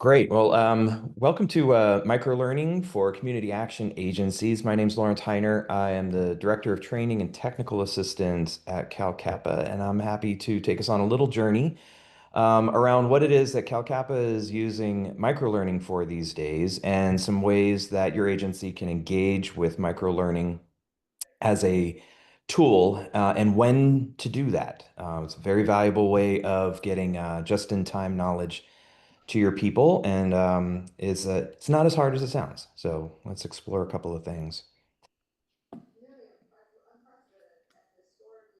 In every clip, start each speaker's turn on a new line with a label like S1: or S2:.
S1: Great. Well, welcome to Microlearning for Community Action Agencies. My name is Lawrence Heiner. I am the Director of Training and Technical Assistance at Cal Kappa, and I'm happy to take us on a little journey around what it is that Cal Kappa is using microlearning for these days and some ways that your agency can engage with microlearning as a tool and when to do that. It's a very valuable way of getting just-in-time knowledge to your people, and it's not as hard as it sounds. So let's explore a couple of things.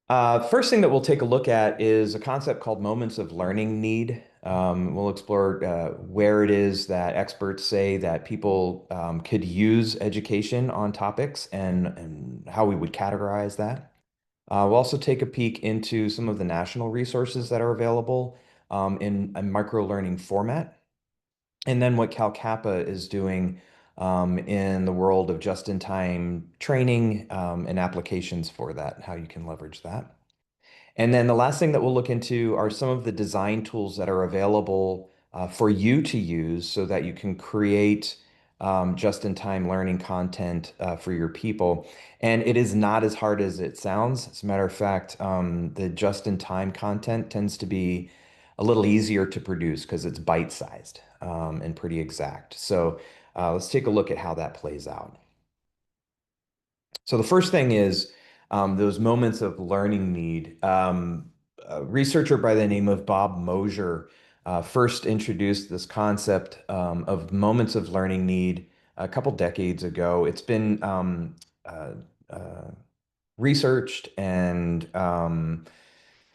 S1: First thing that we'll take a look at is a concept called moments of learning need. We'll explore where it is that experts say that people could use education on topics and how we would categorize that. We'll also take a peek into some of the national resources that are available in a micro-learning format. And then what Cal Kappa is doing in the world of just-in-time training and applications for that, how you can leverage that. And then the last thing that we'll look into are some of the design tools that are available for you to use so that you can create just-in-time learning content for your people. And it is not as hard as it sounds. As a matter of fact, the just-in-time content tends to be a little easier to produce because it's bite-sized and pretty exact. So let's take a look at how that plays out. So the first thing is those moments of learning need. A researcher by the name of Bob Mosier first introduced this concept of moments of learning need a couple decades ago. It's been uh, uh, researched and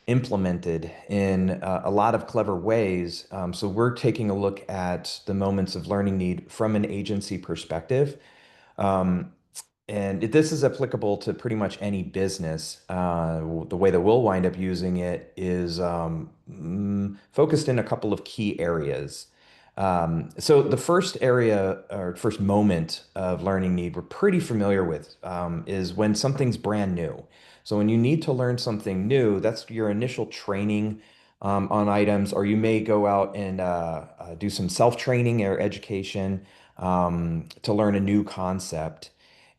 S1: implemented in a lot of clever ways. So we're taking a look at the moments of learning need from an agency perspective. Um, and this is applicable to pretty much any business. The way that we'll wind up using it is focused in a couple of key areas. So the first area or first moment of learning need we're pretty familiar with is when something's brand new. So when you need to learn something new, that's your initial training on items, or you may go out and do some self-training or education to learn a new concept.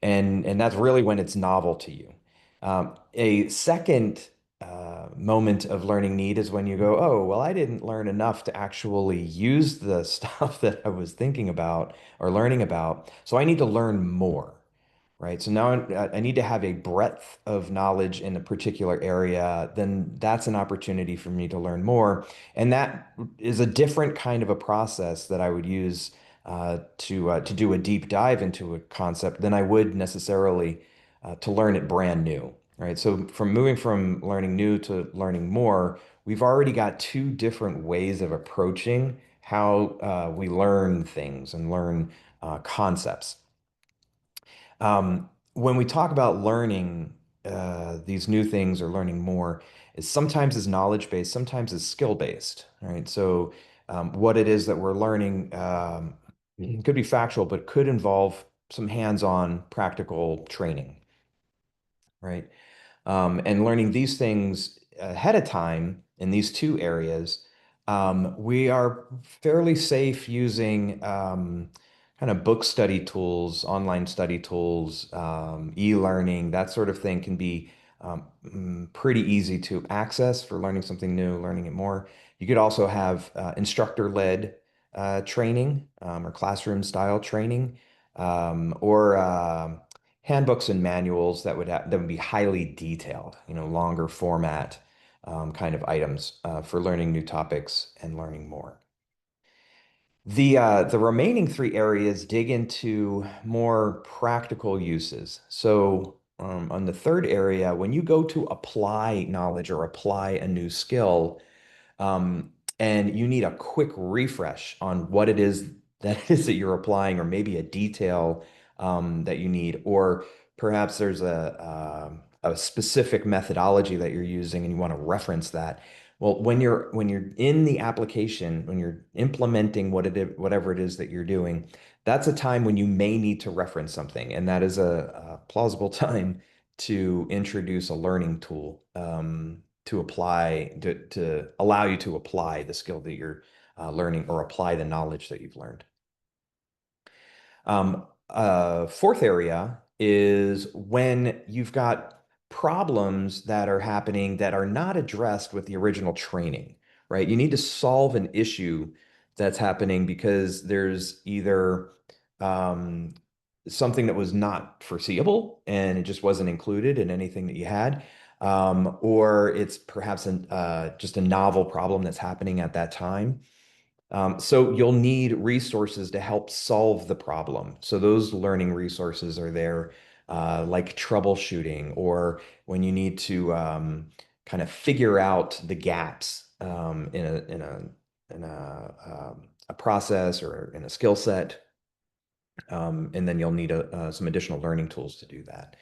S1: And that's really when it's novel to you. A second moment of learning need is when you go, oh, well, I didn't learn enough to actually use the stuff that I was thinking about or learning about. So I need to learn more, right? So now I need to have a breadth of knowledge in a particular area. Then that's an opportunity for me to learn more. And that is a different kind of a process that I would use to do a deep dive into a concept than I would necessarily to learn it brand new, right? So from moving from learning new to learning more, we've already got two different ways of approaching how we learn things and learn concepts. When we talk about learning these new things or learning more, is sometimes is knowledge based, sometimes is skill based, right? So what it is that we're learning could be factual, but could involve some hands-on practical training, right? And learning these things ahead of time in these two areas, we are fairly safe using kind of book study tools, online study tools, e-learning, that sort of thing can be pretty easy to access for learning something new, learning it more. You could also have instructor-led training or classroom style training or handbooks and manuals that would be highly detailed, longer format kind of items for learning new topics and learning more. The remaining three areas dig into more practical uses. So on the third area, when you go to apply knowledge or apply a new skill, um, and you need a quick refresh on what it is that it is that you're applying, or maybe a detail that you need, or perhaps there's a specific methodology that you're using and you want to reference that. Well, when you're in the application, when you're implementing whatever it is that you're doing, that's a time when you may need to reference something, and that is a plausible time to introduce a learning tool to allow you to apply the skill that you're learning or apply the knowledge that you've learned. Fourth area is when you've got problems that are happening that are not addressed with the original training, right? You need to solve an issue that's happening because there's either um, something that was not foreseeable and it just wasn't included in anything that you had, or it's perhaps just a novel problem that's happening at that time. So you'll need resources to help solve the problem. So those learning resources are there, like troubleshooting, or when you need to kind of figure out the gaps in a process or in a skill set, and then you'll need some additional learning tools to do that.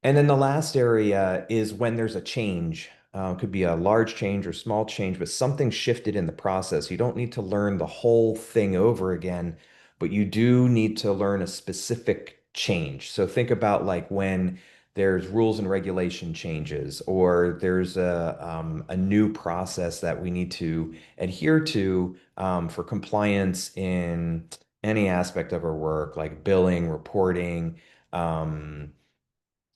S1: And then the last area is when there's a change. Could be a large change or small change, but something shifted in the process. You don't need to learn the whole thing over again, but you do need to learn a specific change. So think about like when there's rules and regulation changes, or there's a new process that we need to adhere to for compliance in any aspect of our work, like billing, reporting.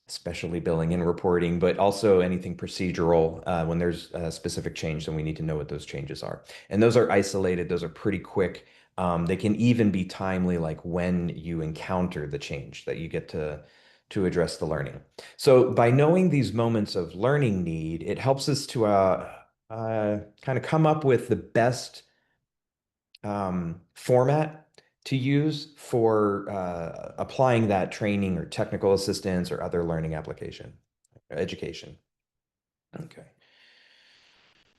S1: Especially billing and reporting, but also anything procedural. When there's a specific change, then we need to know what those changes are. And those are isolated, those are pretty quick. They can even be timely, like when you encounter the change that you get to address the learning. So by knowing these moments of learning need, it helps us to kind of come up with the best format to use for applying that training or technical assistance or other learning application, education. Okay.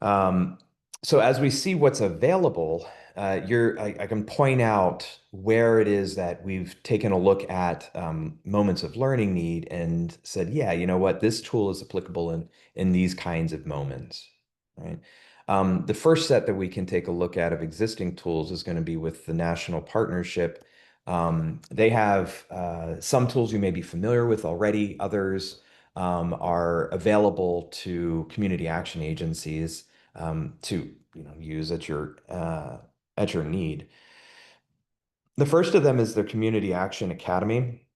S1: Um, so as we see what's available, I can point out where it is that we've taken a look at moments of learning need and said, yeah, you know what, this tool is applicable in these kinds of moments, right? The first set that we can take a look at of existing tools is going to be with the national partnership. They have some tools you may be familiar with already. Others are available to community action agencies to use at your need. The first of them is the Community Action Academy,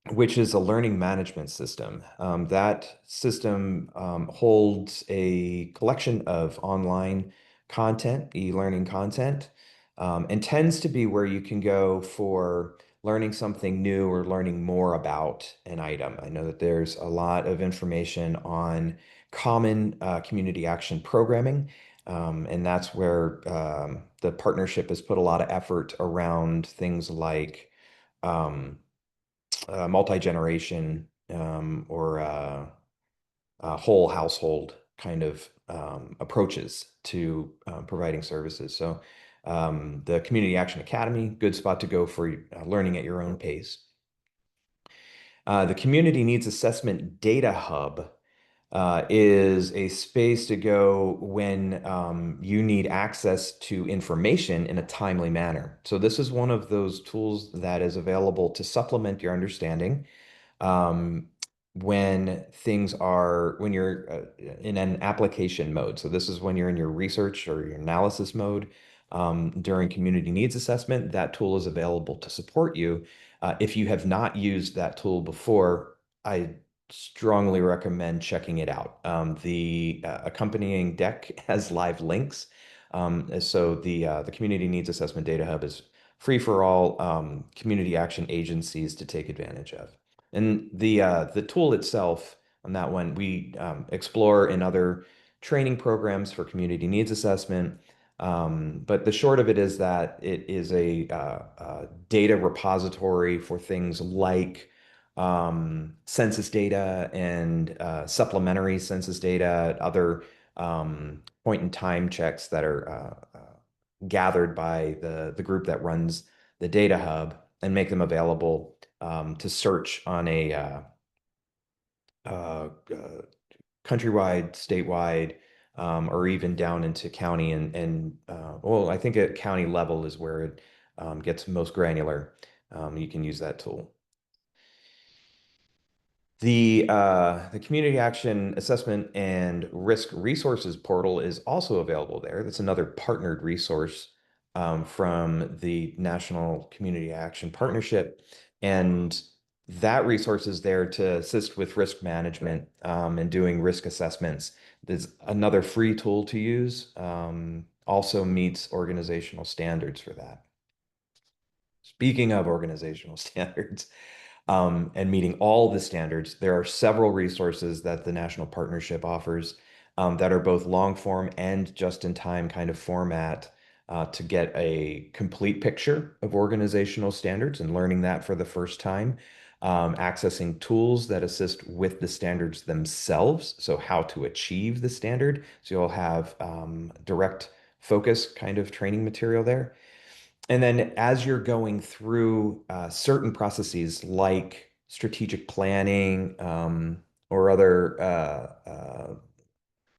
S1: which is a learning management system. That system holds a collection of online content, e-learning content, and tends to be where you can go for learning something new or learning more about an item. I know that there's a lot of information on common community action programming, and that's where the partnership has put a lot of effort around things like um, multi-generation or whole household kind of approaches to providing services. So the Community Action Academy, good spot to go for learning at your own pace. The Community Needs Assessment Data Hub is a space to go when you need access to information in a timely manner. So this is one of those tools that is available to supplement your understanding um, when you're in an application mode. So this is when you're in your research or your analysis mode. During community needs assessment, that tool is available to support you. If you have not used that tool before, I strongly recommend checking it out. The accompanying deck has live links. So the Community Needs Assessment Data Hub is free for all community action agencies to take advantage of. And the tool itself on that one, we explore in other training programs for community needs assessment. But the short of it is that it is a data repository for things like census data and supplementary census data, other point in time checks that are gathered by the group that runs the data hub and make them available to search on a countrywide, statewide, or even down into county and well, I think at county level is where it gets most granular. You can use that tool. The Community Action Assessment and Risk Resources portal is also available there. That's another partnered resource from the National Community Action Partnership, and that resource is there to assist with risk management and doing risk assessments. There's another free tool to use. Also meets organizational standards for that. Speaking of organizational standards, and meeting all the standards, there are several resources that the National Partnership offers that are both long form and just in time kind of format to get a complete picture of organizational standards and learning that for the first time. Accessing tools that assist with the standards themselves, so how to achieve the standard. So you'll have direct focus kind of training material there. And then as you're going through certain processes like strategic planning or other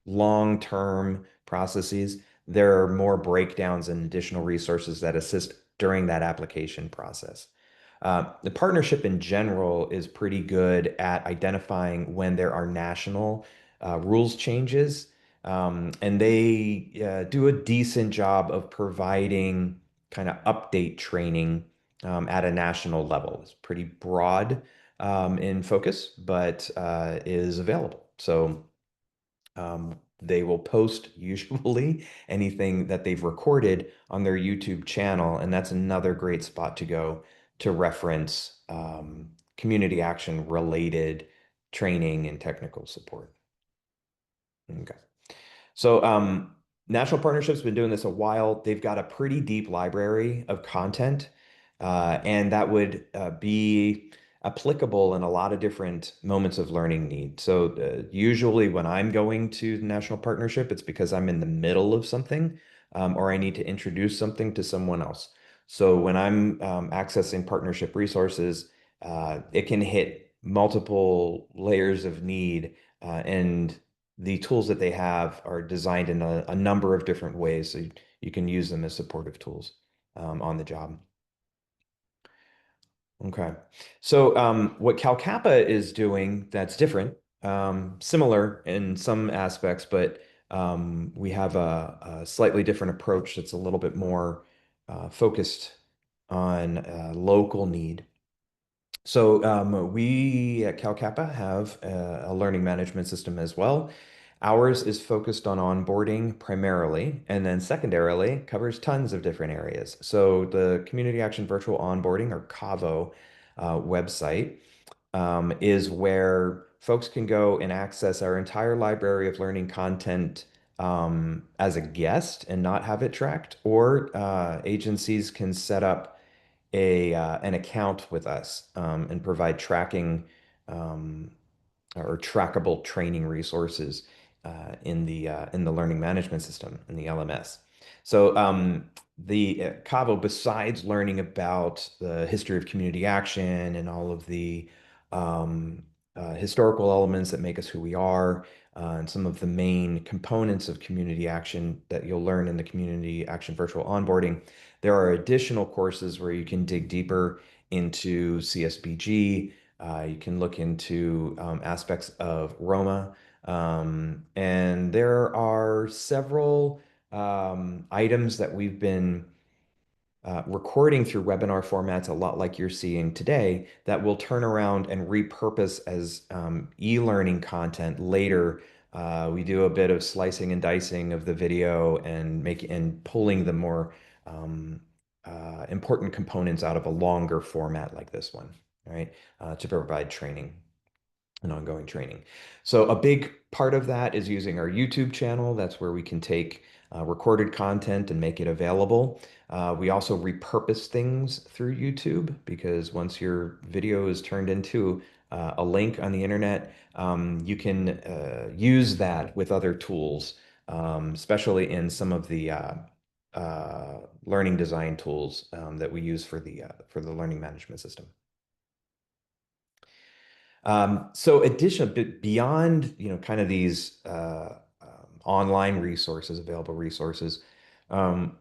S1: long-term processes, there are more breakdowns and additional resources that assist during that application process. The partnership in general is pretty good at identifying when there are national rules changes, and they do a decent job of providing kind of update training at a national level. It's pretty broad in focus, but is available. So they will post usually anything that they've recorded on their YouTube channel, and that's another great spot to go to reference community action related training and technical support. Okay. So, National Partnership's been doing this a while. They've got a pretty deep library of content, and that would be applicable in a lot of different moments of learning need. So, usually when I'm going to the National Partnership, it's because I'm in the middle of something, or I need to introduce something to someone else. So, when I'm accessing partnership resources, it can hit multiple layers of need, and the tools that they have are designed in a number of different ways, so you can use them as supportive tools on the job. Okay. So what CalCappa is doing that's different, similar in some aspects, but we have a slightly different approach that's a little bit more focused on local need. So we at CalCappa have a learning management system as well. Ours is focused on onboarding primarily, and then secondarily covers tons of different areas. So the Community Action Virtual Onboarding, or CAVO, website is where folks can go and access our entire library of learning content as a guest and not have it tracked, or agencies can set up an account with us and provide tracking um, or trackable training resources in the learning management system in the LMS. So the Cavo, besides learning about the history of community action and all of the um, historical elements that make us who we are, and some of the main components of community action that you'll learn in the Community Action Virtual Onboarding, there are additional courses where you can dig deeper into CSBG. You can look into aspects of Roma. And there are several items that we've been recording through webinar formats, a lot like you're seeing today, that will turn around and repurpose as e-learning content later. We do a bit of slicing and dicing of the video and pulling the more um, important components out of a longer format like this one, right? To provide training and ongoing training. So a big part of that is using our YouTube channel. That's where we can take recorded content and make it available. We also repurpose things through YouTube, because once your video is turned into a link on the internet, you can use that with other tools, especially in some of the learning design tools that we use for the learning management system. So beyond, kind of these online resources, available resources, um,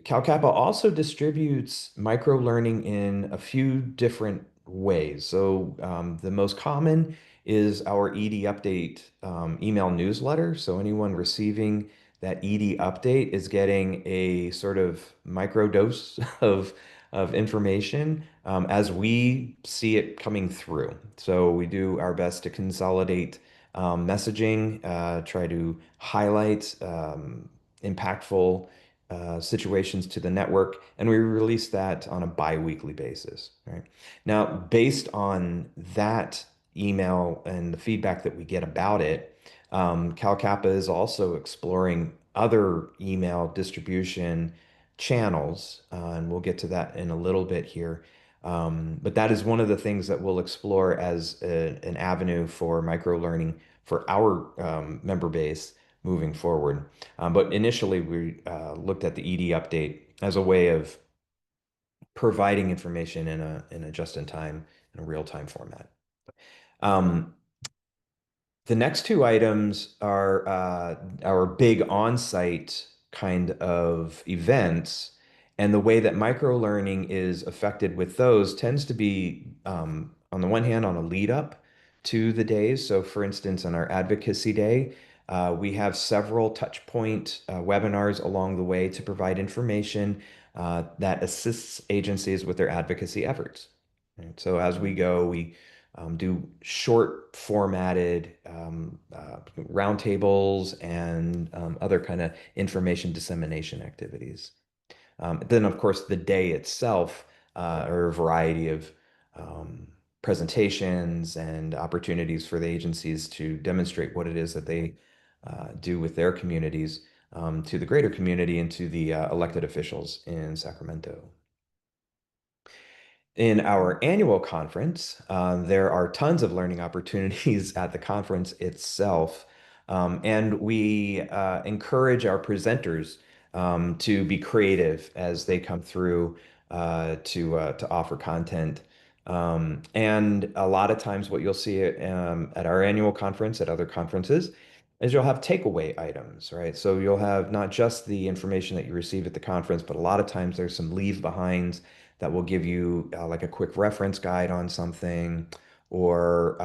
S1: CalCappa also distributes micro learning in a few different ways. So the most common is our ED update email newsletter. So anyone receiving that ED update is getting a sort of micro dose of information as we see it coming through. So we do our best to consolidate messaging, try to highlight impactful situations to the network, and we release that on a bi-weekly basis, right? Now, based on that email and the feedback that we get about it, CalCappa is also exploring other email distribution channels, and we'll get to that in a little bit here. But that is one of the things that we'll explore as an avenue for microlearning for our member base moving forward. But initially, we looked at the ED update as a way of providing information in a just-in-time, in a real-time format. Um, the next two items are our big on-site kind of events, and the way that microlearning is affected with those tends to be, on the one hand, on a lead up to the days. So, for instance, on our Advocacy Day, we have several touch point webinars along the way to provide information that assists agencies with their advocacy efforts. Right? So, as we go, we do short formatted roundtables and other kind of information dissemination activities. Then, of course, the day itself are a variety of um, presentations and opportunities for the agencies to demonstrate what it is that they do with their communities to the greater community and to the elected officials in Sacramento. In our annual conference, there are tons of learning opportunities at the conference itself. And we encourage our presenters to be creative as they come through to offer content. And a lot of times, what you'll see at our annual conference, at other conferences, is you'll have takeaway items, right? So you'll have not just the information that you receive at the conference, but a lot of times there's some leave behinds that will give you like a quick reference guide on something or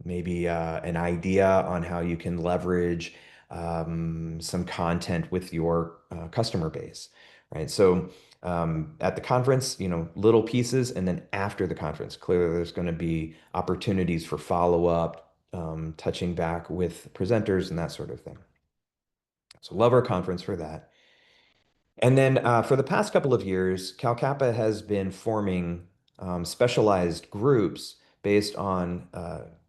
S1: maybe an idea on how you can leverage some content with your customer base, right? So at the conference, little pieces, and then after the conference, clearly there's going to be opportunities for follow-up, touching back with presenters and that sort of thing. So love our conference for that. And then for the past couple of years, CalCappa has been forming specialized groups based on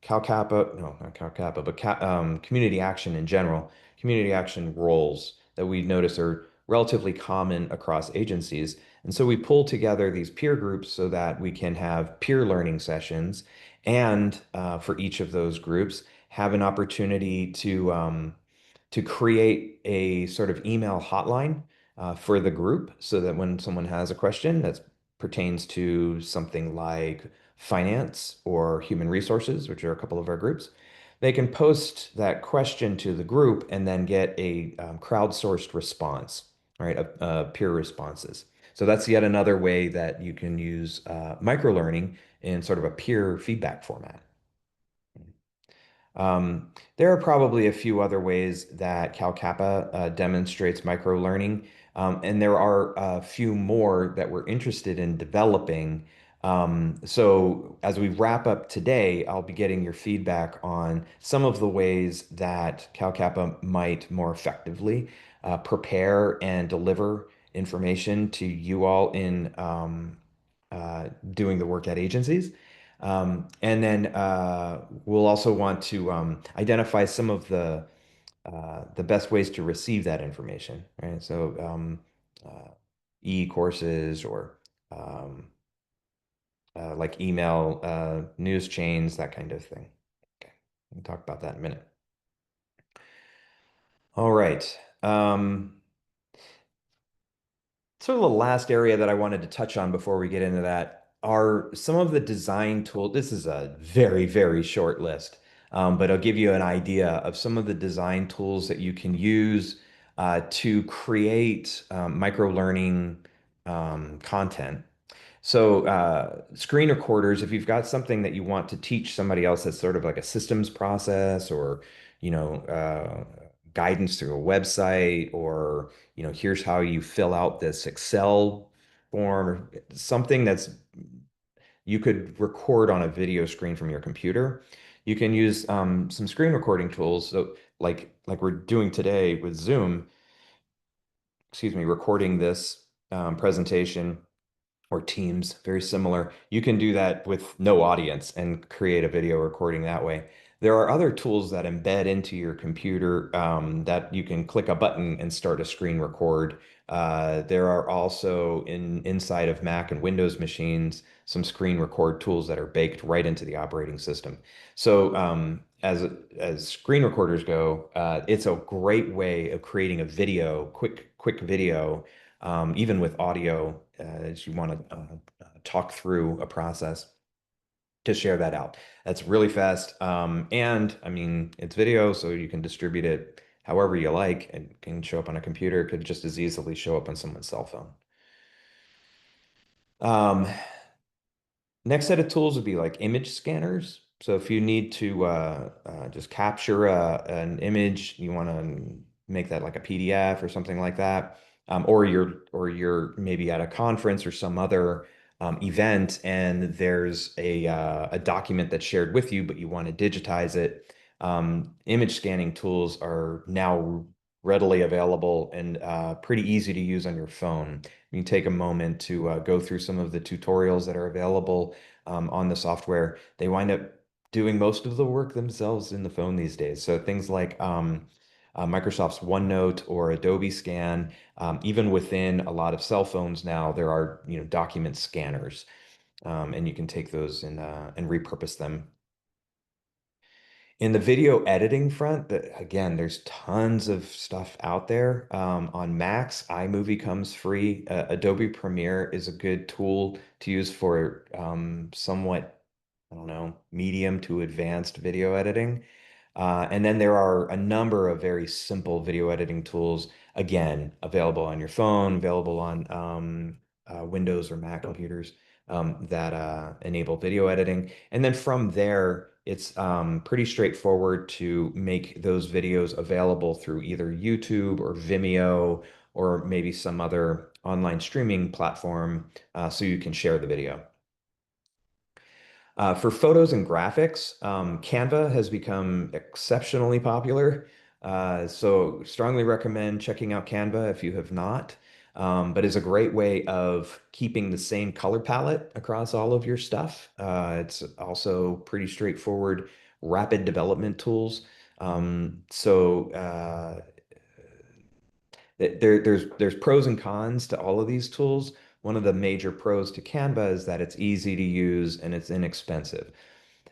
S1: CalCappa, no, not CalCappa, but community action in general, community action roles that we notice are relatively common across agencies. And so we pull together these peer groups so that we can have peer learning sessions and for each of those groups have an opportunity to create a sort of email hotline for the group so that when someone has a question that pertains to something like finance or human resources, which are a couple of our groups, they can post that question to the group and then get a crowdsourced response, right? Peer responses. So that's yet another way that you can use microlearning in sort of a peer feedback format. There are probably a few other ways that CalCappa demonstrates microlearning, and there are a few more that we're interested in developing. So as we wrap up today, I'll be getting your feedback on some of the ways that CalCappa might more effectively prepare and deliver information to you all in doing the work at agencies. And then we'll also want to identify some of the best ways to receive that information, right? So e-courses or um, like email news chains, that kind of thing. Okay, we'll talk about that in a minute. All right. Sort of the last area that I wanted to touch on before we get into that are some of the design tools. This is a very, very short list, but I'll give you an idea of some of the design tools that you can use to create micro learning content. So screen recorders, if you've got something that you want to teach somebody else that's sort of like a systems process or, guidance through a website or, here's how you fill out this Excel form or something that's you could record on a video screen from your computer. You can use some screen recording tools. So like we're doing today with Zoom, excuse me, recording this presentation or Teams, very similar. You can do that with no audience and create a video recording that way. There are other tools that embed into your computer that you can click a button and start a screen record. There are also inside of Mac and Windows machines some screen record tools that are baked right into the operating system. So as screen recorders go, it's a great way of creating a video, quick video even with audio, as you want to talk through a process to share that out. That's really fast. And I mean, it's video, so you can distribute it however you like. It can show up on a computer. It could just as easily show up on someone's cell phone. Um, Next set of tools would be like image scanners. So if you need to just capture an image, you want to make that like a PDF or something like that, or you're maybe at a conference or some other event, and there's a document that's shared with you, but you want to digitize it. Image scanning tools are now readily available and pretty easy to use on your phone. You can take a moment to go through some of the tutorials that are available on the software. They wind up doing most of the work themselves in the phone these days. So things like Microsoft's OneNote or Adobe Scan, even within a lot of cell phones now, there are document scanners, and you can take those and repurpose them. In the video editing front, again, there's tons of stuff out there. On Macs, iMovie comes free. Adobe Premiere is a good tool to use for somewhat, I don't know, medium to advanced video editing. And then there are a number of very simple video editing tools, again, available on your phone, available on Windows or Mac computers that enable video editing. And then from there, it's pretty straightforward to make those videos available through either YouTube or Vimeo or maybe some other online streaming platform so you can share the video. For photos and graphics, Canva has become exceptionally popular. So strongly recommend checking out Canva if you have not. But it's a great way of keeping the same color palette across all of your stuff. It's also pretty straightforward, rapid development tools. There's pros and cons to all of these tools. One of the major pros to Canva is that it's easy to use and it's inexpensive.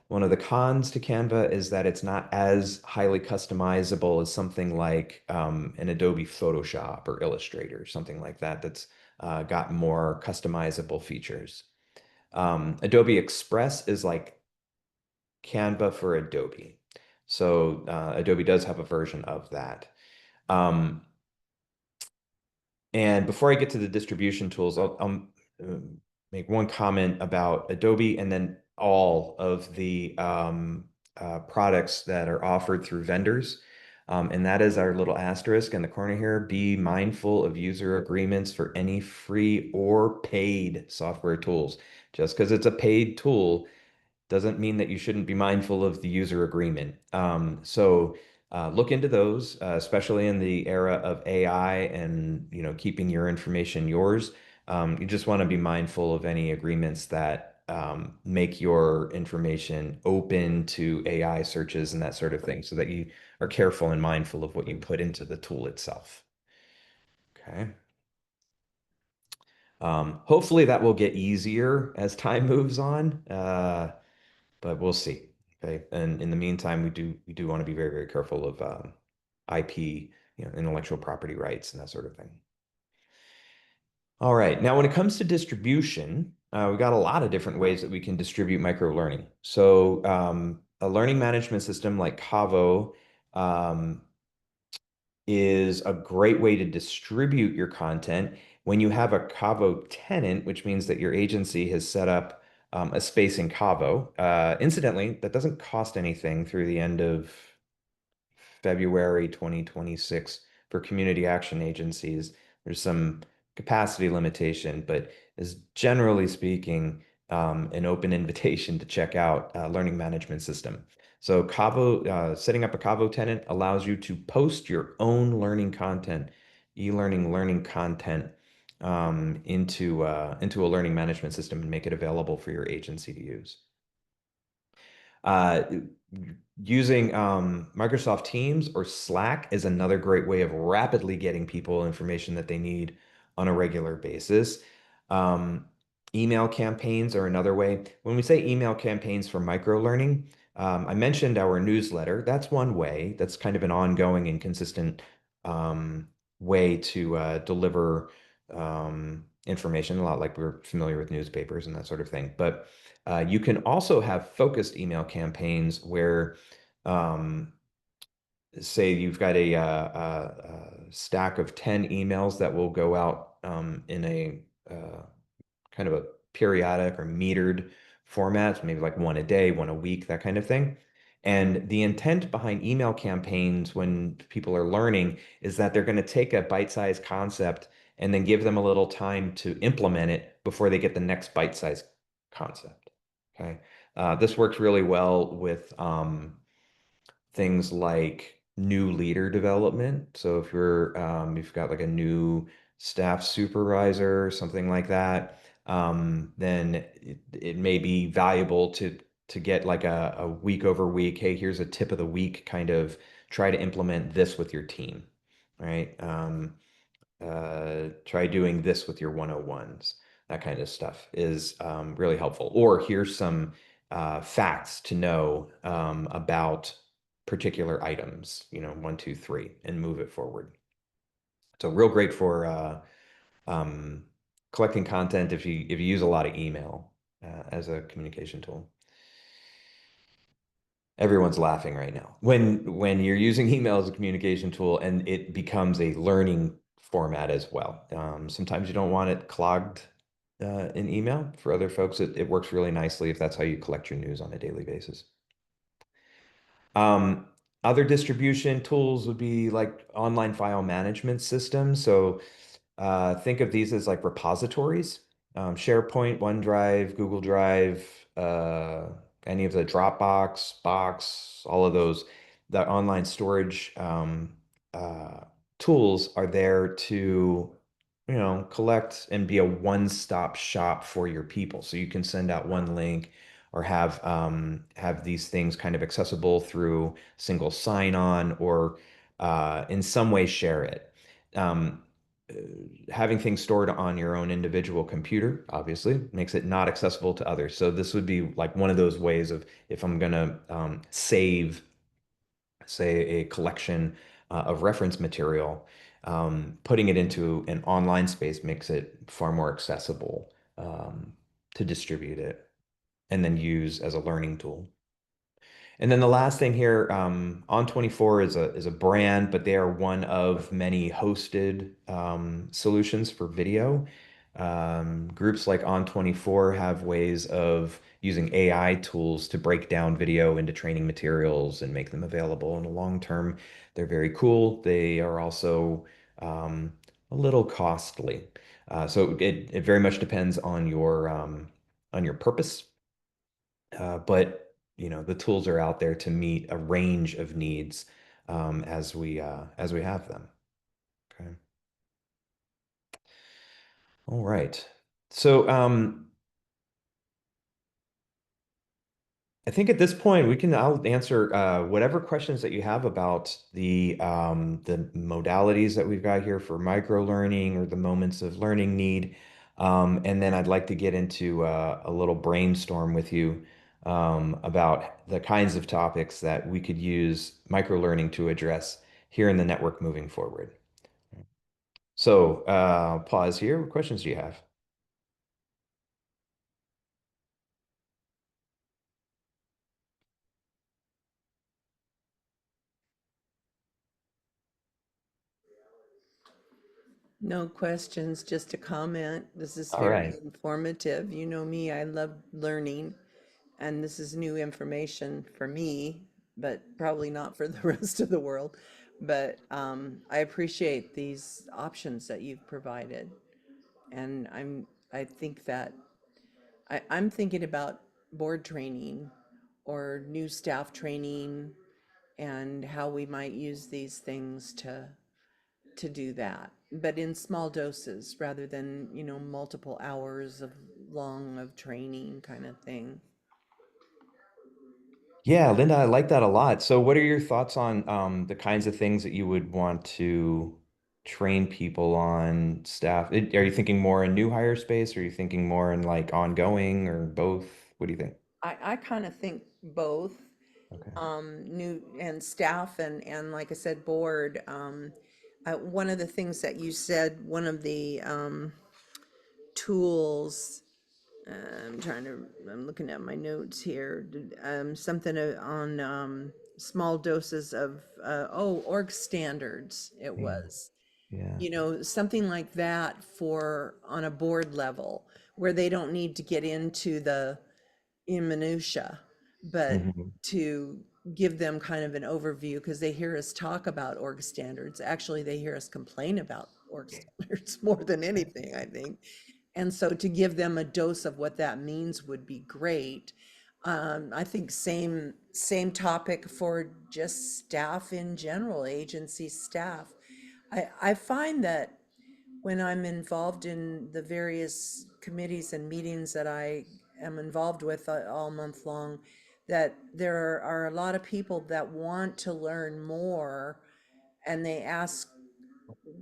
S1: One of the cons to Canva is that it's not as highly customizable as something like an Adobe Photoshop or Illustrator, something like that, that's got more customizable features. Adobe Express is like Canva for Adobe. So Adobe does have a version of that. Um, And before I get to the distribution tools, I'll make one comment about Adobe and then all of the products that are offered through vendors. And that is our little asterisk in the corner here. Be mindful of user agreements for any free or paid software tools. Just because it's a paid tool doesn't mean that you shouldn't be mindful of the user agreement. So look into those, especially in the era of AI and keeping your information yours. You just want to be mindful of any agreements that make your information open to AI searches and that sort of thing, so that you are careful and mindful of what you put into the tool itself. Okay. Hopefully that will get easier as time moves on. But we'll see. Okay. And in the meantime, we do want to be very, very careful of IP, intellectual property rights and that sort of thing. All right. Now, when it comes to distribution, we've got a lot of different ways that we can distribute microlearning. So a learning management system like Kavo is a great way to distribute your content When you have a Cavo tenant, which means that your agency has set up a space in Cavo, incidentally, that doesn't cost anything through the end of February 2026 for community action agencies. There's some capacity limitation, but is generally speaking an open invitation to check out learning management system. So Cavo, setting up a Cavo tenant allows you to post your own learning content, e-learning learning content into a learning management system and make it available for your agency to use. Uh, Using Microsoft Teams or Slack is another great way of rapidly getting people information that they need on a regular basis. Um, Email campaigns are another way. When we say email campaigns for microlearning, I mentioned our newsletter. That's one way. That's kind of an ongoing and consistent way to deliver information, a lot like we're familiar with newspapers and that sort of thing. But you can also have focused email campaigns where, um, say, you've got a stack of 10 emails that will go out in a kind of a periodic or metered format, maybe like one a day, one a week, that kind of thing. And the intent behind email campaigns when people are learning is that they're going to take a bite-sized concept and then give them a little time to implement it before they get the next bite-sized concept. Okay. This works really well with things like new leader development. So if you've got like a new staff supervisor, something like that, then it may be valuable to get like a week over week, hey, here's a tip of the week, kind of try to implement this with your team, right? Try doing this with your 101s. That kind of stuff is really helpful. Or here's some facts to know about particular items, one, two, three, and move it forward. So real great for um, collecting content if you use a lot of email as a communication tool. Everyone's laughing right now. When you're using email as a communication tool and it becomes a learning format as well. Sometimes you don't want it clogged in email. For other folks, it works really nicely if that's how you collect your news on a daily basis. Um, Other distribution tools would be like online file management systems. So think of these as like repositories, SharePoint, OneDrive, Google Drive, uh, any of the Dropbox, Box, all of those. The online storage uh, tools are there to, collect and be a one-stop shop for your people. So you can send out one link or have these things kind of accessible through single sign-on or in some way share it. Um, uh, Having things stored on your own individual computer obviously makes it not accessible to others. So this would be like one of those ways of if I'm going to save, say, a collection of reference material, putting it into an online space makes it far more accessible to distribute it and then use as a learning tool. And then the last thing here, On24 is a brand, but they are one of many hosted solutions for video. Groups like On24 have ways of using AI tools to break down video into training materials and make them available in the long term. They're very cool. They are also a little costly. So it very much depends on your purpose, but the tools are out there to meet a range of needs as we have them. Okay. All right. So I think at this point I'll answer whatever questions that you have about the modalities that we've got here for micro learning or the moments of learning need. And then I'd like to get into a little brainstorm with you about the kinds of topics that we could use micro learning to address here in the network moving forward. So pause here. What questions do you have?
S2: No questions, just a comment. This is
S1: All
S2: very
S1: right.
S2: informative. You know me, I love learning, and this is new information for me, but probably not for the rest of the world. But I appreciate these options that you've provided, and I think that I'm thinking about board training or new staff training and how we might use these things to do that, but in small doses rather than, multiple hours of long of training kind of thing.
S1: Yeah, Linda, I like that a lot. So what are your thoughts on the kinds of things that you would want to train people on staff? Are you thinking more in new hire space, or are you thinking more in like ongoing, or both? What do you think?
S2: I kind of think both,
S1: Okay.
S2: new and staff and like I said, board. One of the things that you said, one of the tools, I'm trying to, I'm looking at my notes here. Something on small doses of, org standards, it
S1: Yeah.
S2: was.
S1: Yeah.
S2: Something like that for on a board level where they don't need to get into the minutia, but
S1: Hmm.
S2: to give them kind of an overview because they hear us talk about org standards. Actually, they hear us complain about org standards more than anything, I think. And so to give them a dose of what that means would be great. I think same topic for just staff in general, agency staff. I find that when I'm involved in the various committees and meetings that I am involved with all month long, that there are a lot of people that want to learn more and they ask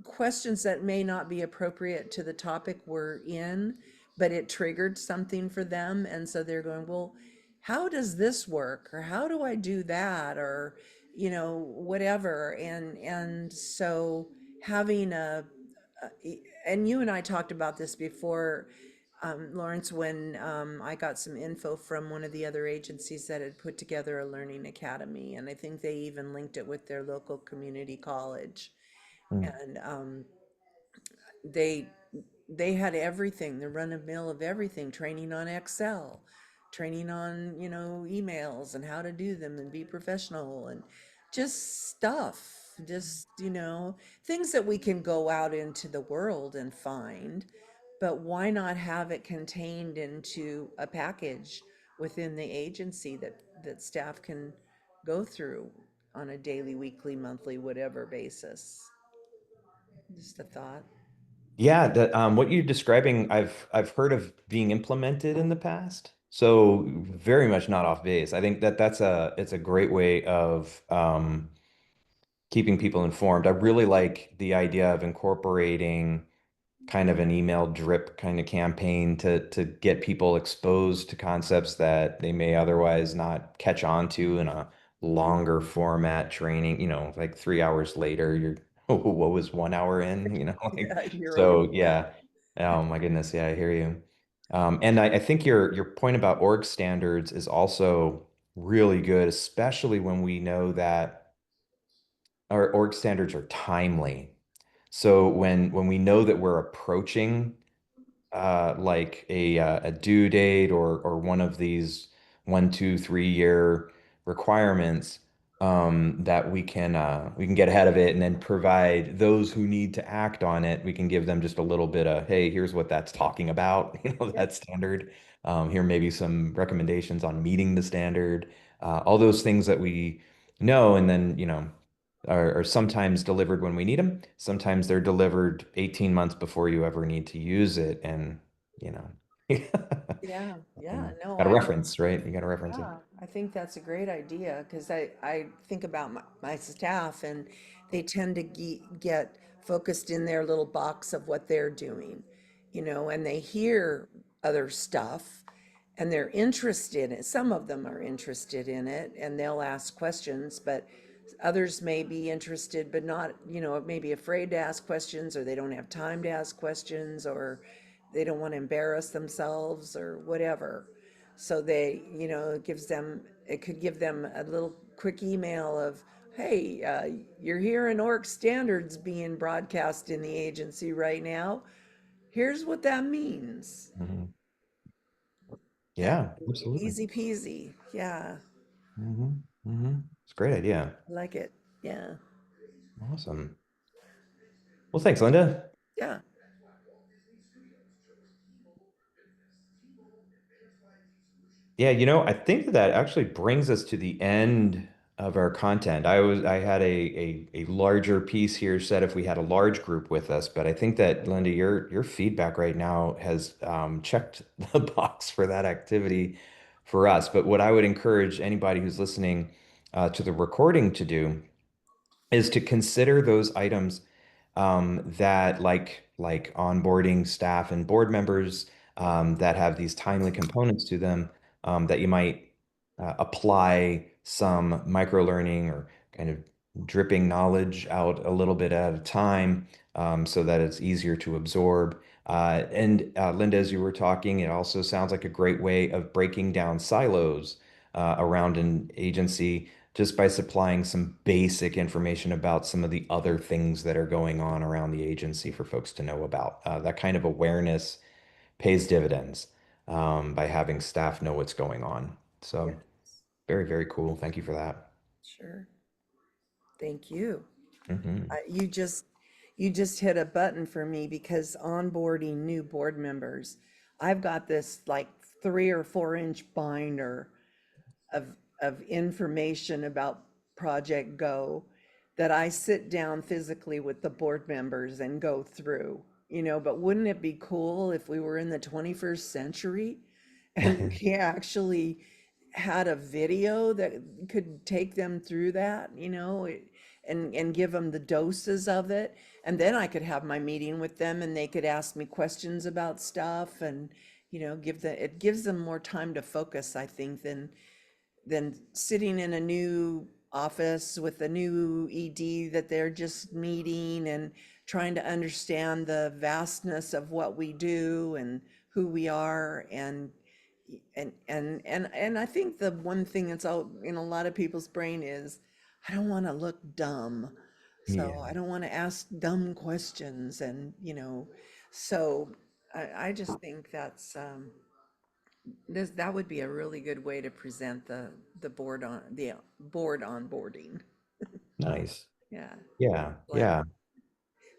S2: questions that may not be appropriate to the topic we're in, but it triggered something for them. And so they're going, well, how does this work? Or how do I do that? Or, whatever. And so having and you and I talked about this before, Lawrence, when I got some info from one of the other agencies that had put together a learning academy. And I think they even linked it with their local community college.
S1: Mm.
S2: And they they had everything, the run of mill of everything, training on Excel, training on, emails and how to do them and be professional and just stuff, just, things that we can go out into the world and find. But why not have it contained into a package within the agency that staff can go through on a daily, weekly, monthly, whatever basis? Just a thought.
S1: Yeah, what you're describing, I've heard of being implemented in the past. So very much not off base. I think that it's a great way of keeping people informed. I really like the idea of incorporating kind of an email drip kind of campaign to get people exposed to concepts that they may otherwise not catch on to in a longer format training, like 3 hours later, you're, oh, what was 1 hour in, like,
S2: Yeah, you're
S1: so
S2: overwhelmed.
S1: yeah. Oh my goodness, yeah, I hear you. And I think your point about org standards is also really good, especially when we know that our org standards are timely. So when we know that we're approaching like a due date or one of these 1, 2, 3 year requirements, that we can get ahead of it and then provide those who need to act on it. We can give them just a little bit of, hey, here's what that's talking about,
S2: Yep.
S1: that standard. Here may be some recommendations on meeting the standard, all those things that we know, and then are sometimes delivered when we need them. Sometimes they're delivered 18 months before you ever need to use it. And, you know,
S2: Yeah, yeah, no,
S1: got a reference, right? You got to reference it.
S2: yeah, I think that's a great idea because I think about my staff and they tend to get focused in their little box of what they're doing, and they hear other stuff and they're interested in it. Some of them are interested in it and they'll ask questions, but others may be interested, but not, maybe afraid to ask questions or they don't have time to ask questions or they don't want to embarrass themselves or whatever. So it could give them a little quick email of hey, you're hearing org standards being broadcast in the agency right now. Here's what that means.
S1: Mhm.
S2: That
S1: Yeah, absolutely.
S2: easy peasy. Yeah,
S1: It's a great idea.
S2: I like it. Yeah,
S1: Awesome. Well, thanks, Linda.
S2: yeah,
S1: Yeah, I think that that actually brings us to the end of our content. I had a larger piece here said if we had a large group with us, but I think that Linda, your feedback right now has checked the box for that activity for us. But what I would encourage anybody who's listening to the recording to do is to consider those items that like onboarding staff and board members that have these timely components to them that you might apply some micro learning or kind of dripping knowledge out a little bit at a time so that it's easier to absorb. And Linda, as you were talking, it also sounds like a great way of breaking down silos around an agency just by supplying some basic information about some of the other things that are going on around the agency for folks to know about. That kind of awareness pays dividends by having staff know what's going on.
S2: yeah,
S1: So very, very cool. Thank you for that.
S2: sure. Thank you.
S1: Hmm.
S2: You just hit a button for me because onboarding new board members, I've got this like 3 or 4 inch binder of information about Project Go that I sit down physically with the board members and go through, but wouldn't it be cool if we were in the 21st century and we actually had a video that could take them through that, and give them the doses of it. And then I could have my meeting with them and they could ask me questions about stuff and, it gives them more time to focus, I think, than sitting in a new office with a new ED that they're just meeting and trying to understand the vastness of what we do and who we are. And I think the one thing that's out in a lot of people's brain is, I don't want to look dumb. So
S1: Yeah,
S2: I don't want to ask dumb questions. And, so I just think that would be a really good way to present the board onboarding.
S1: nice.
S2: Yeah.
S1: Yeah,
S2: Like,
S1: yeah.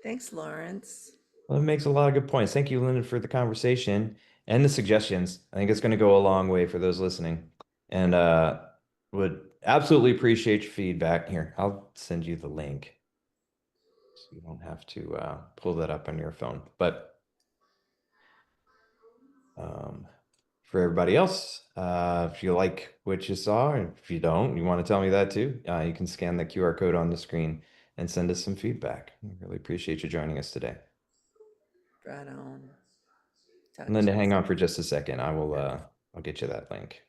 S2: thanks, Lawrence.
S1: Well, it makes a lot of good points. Thank you, Lyndon, for the conversation and the suggestions. I think it's going to go a long way for those listening. And would absolutely appreciate your feedback. Here, I'll send you the link so you don't have to pull that up on your phone. But um, for everybody else, if you like what you saw, and if you don't, you want to tell me that too, you can scan the QR code on the screen and send us some feedback. I really appreciate you joining us today.
S2: Right on.
S1: And
S2: Talk
S1: then
S2: to
S1: to
S2: you
S1: hang
S2: soon.
S1: on for just a second, I'll get you that link.